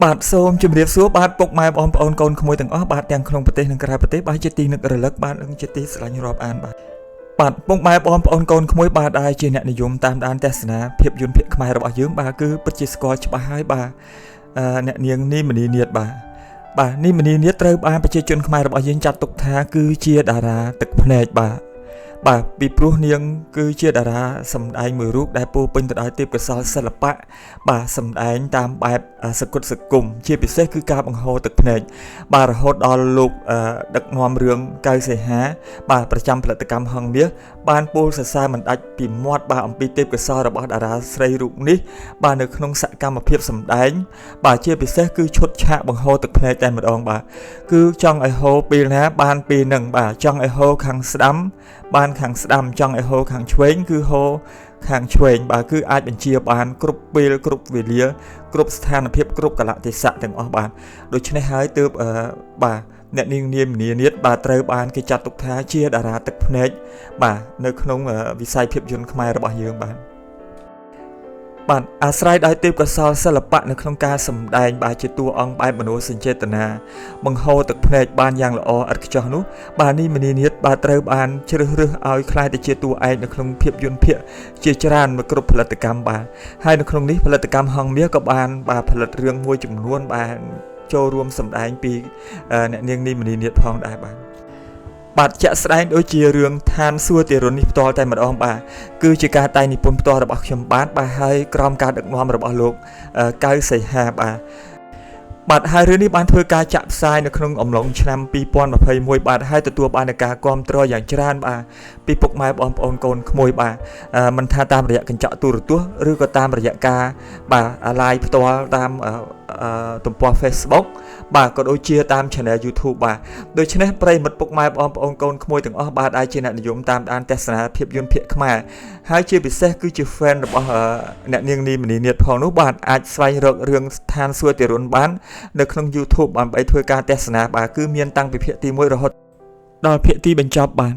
បាទសូមជម្រាបសួរបាទពុកម៉ែបងប្អូនកូនក្មួយទាំងអស់បាទទាំងក្នុងប្រទេសនិងក្រៅប្រទេសបាទជាទីនឹករលឹកបាទនិងជាទីស្រឡាញ់រាប់អានបាទពុកម៉ែបងប្អូនកូនក្មួយបាទដែលជាអ្នកនិយមតាមដានទស្សនាភាពយន្តភាគខ្មែររបស់យើងបាទគឺពិតជាស្គាល់ច្បាស់ហើយបាទអ្នកនាងនីមនីនាថបាទនីមនីនាថត្រូវបានប្រជាជនខ្មែររបស់យើងចាត់ទុកថាគឺជាតារាទឹកភ្នែកបាទពីព្រោះនាងគឺជាតារាសម្ដែងមួយរូបដែលពោពេញទៅដោយទេពកោសល្យសិល្បៈបាទសម្ដែងតាមបែបសកុតសង្គមជាពិសេសគឺការបង្ហូរទឹកភ្នែកបាទរហូតដល់លោកដឹកនាំរឿងកៅសីហាបាទប្រចាំផលិតកម្មហងមាសបានពោលសរសើរមិនដាច់ពីមាត់បាទអំពីទេពកោសល្យរបស់តារាស្រីរូបនេះបាទនៅក្នុងសកម្មភាពសម្ដែងបាទជាពិសេសគឺឈុតឆាកបង្ហូរទឹកភ្នែកតែម្ដងបាទគឺចង់ឲ្យហូរពេលណាបានពេលហ្នឹងបាទចង់ឲ្យហូរខាងស្ដាំបានខាងស្ដាំចង់ឲ្យហូរខាងឆ្វេងគឺហូរខាងឆ្វេងបាទគឺអាចបញ្ជាបានគ្រប់ពេលគ្រប់វេលាគ្រប់ស្ថានភាពគ្រប់កលៈទេសៈទាំងអស់បាទដូច្នេះហើយទើបបាទអ្នកនាងនាមនីនាថបាទត្រូវបានគេចាត់ទុកថាជាតារាទឹកភ្នែកបាទនៅក្នុងវិស័យភាពយន្តខ្មែររបស់យើងបាទអាស្រ័យដោយទេពកោសល្យសិល្បៈនៅក្នុងការសម្ដែងបាទជាតួអង្គបែបមនោសញ្ចេតនាបង្ហូរទឹកភ្នែកបានយ៉ាងល្អឥតខ្ចោះនោះបាទនីមនីនាថបាទត្រូវបានជ្រើសរើសឲ្យក្លាយទៅជាតួឯកនៅក្នុងភាពយន្តភាគជាច្រើនមកគ្រប់ផលិតកម្មបាទហើយនៅក្នុងនេះផលិតកម្មហងមាសក៏បានបាទផលិតរឿងមួយចំនួនបាទចូលរួមសម្ដែងពីអ្នកនាងនីមនីនាថផងដែរបាទជាក់ស្ដែងដូចជារឿងឋានសួគ៌ទារុណនេះផ្ទាល់តែម្ដងបាទគឺជាការតែងនិពន្ធផ្ទាល់របស់ខ្ញុំបាទហើយក្រោមការដឹកនាំរបស់លោកកៅសីហាបាទហើយរឿងនេះបានធ្វើការចាក់ផ្សាយនៅក្នុងអំឡុងឆ្នាំ2021បាទហើយទទួលបានការគាំទ្រយ៉ាងច្រើនបាទពីពុកម៉ែបងប្អូនកូនក្មួយបាទមិនថាតាមរយៈកញ្ចក់ទូរទស្សន៍ឬក៏តាមរយៈការបាទ live ផ្ទាល់តាមទំព័រ Facebook បាទក៏ដូចជាតាម Channel YouTube បាទដូច្នេះប្រិយមិត្តពុកម៉ែបងប្អូនកូនក្មួយទាំងអស់បាទដែលជាអ្នកនិយមតាមដានទស្សនាភាពយន្តភាគខ្មែរហើយជាពិសេសគឺជា fan របស់អ្នកនាងនីមនីនាថផងនោះបាទអាចស្វែងរករឿងឋានសួគ៌ទារុណបាននៅក្នុង YouTube ដើម្បីធ្វើការទស្សនាបាទគឺមានតាំងពីភាគទី1រហូតដល់ភាគទីបញ្ចប់បា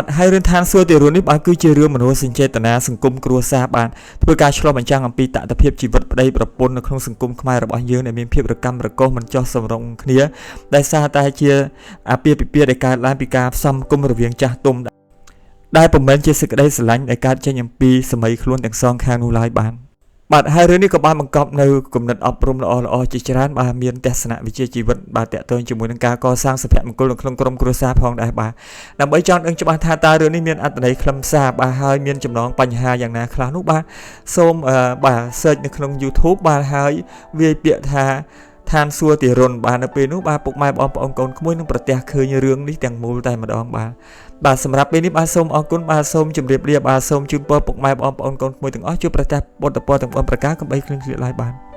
ទហើយរឿងឋានសួគ៌ទារុណនេះបាទគឺជារឿងមនោសញ្ចេតនាសង្គមគ្រួសារបាទធ្វើការឆ្លុះបញ្ចាំងអំពីតថភាពជីវិតប្តីប្រពន្ធនៅក្នុងសង្គមខ្មែររបស់យើងដែលមានភាពរកម្មរកុសមិនចោះសម្រុងគ្នាដែលសារតែជាអាពាហ៍ពិពាហ៍ដែលកើតឡើងពីការផ្សំគុំរវាងចាស់ទុំដែលពុំមែនជាសេចក្តីស្រឡាញ់ដែលកើតចេញអំពីសម័យខ្លួនទាំងសងខាងនោះឡើយបាទហើយរឿងនេះក៏បានបង្កប់នៅគំនិតអប់រំល្អៗជាច្រើនបាទមានទស្សនវិជ្ជាជីវិតបាទតាក់ទងជាមួយនឹងការកសាងសុភមង្គលនៅក្នុងក្រុមគ្រួសារផងដែរបាទដើម្បីចង់ដឹងច្បាស់ថាតើរឿងនេះមានអត្ថន័យខ្លឹមសារបាទហើយមានចំណងបញ្ហាយ៉ាងណាខ្លះនោះបាទសូមបាទ search នៅក្នុង YouTube បាទហើយវាយពាក្យថាឋានសួគ៌ទារុណបាទនៅពេលនោះបាទពុកម៉ែបងប្អូនកូនក្មួយនឹងប្រទះឃើញរឿងនេះទាំងមូលតែម្ដងបាទសម្រាប់ពេលនេះបាទសូមអរគុណបាទសូមជម្រាបលាបាទសូមជូនពរពុកម៉ែបងប្អូនកូនក្មួយទាំងអស់ជួបប្រទះបុត្រពរទាំង4ប្រការកុំបីឃ្លៀងឃ្លាតឡើយបាទ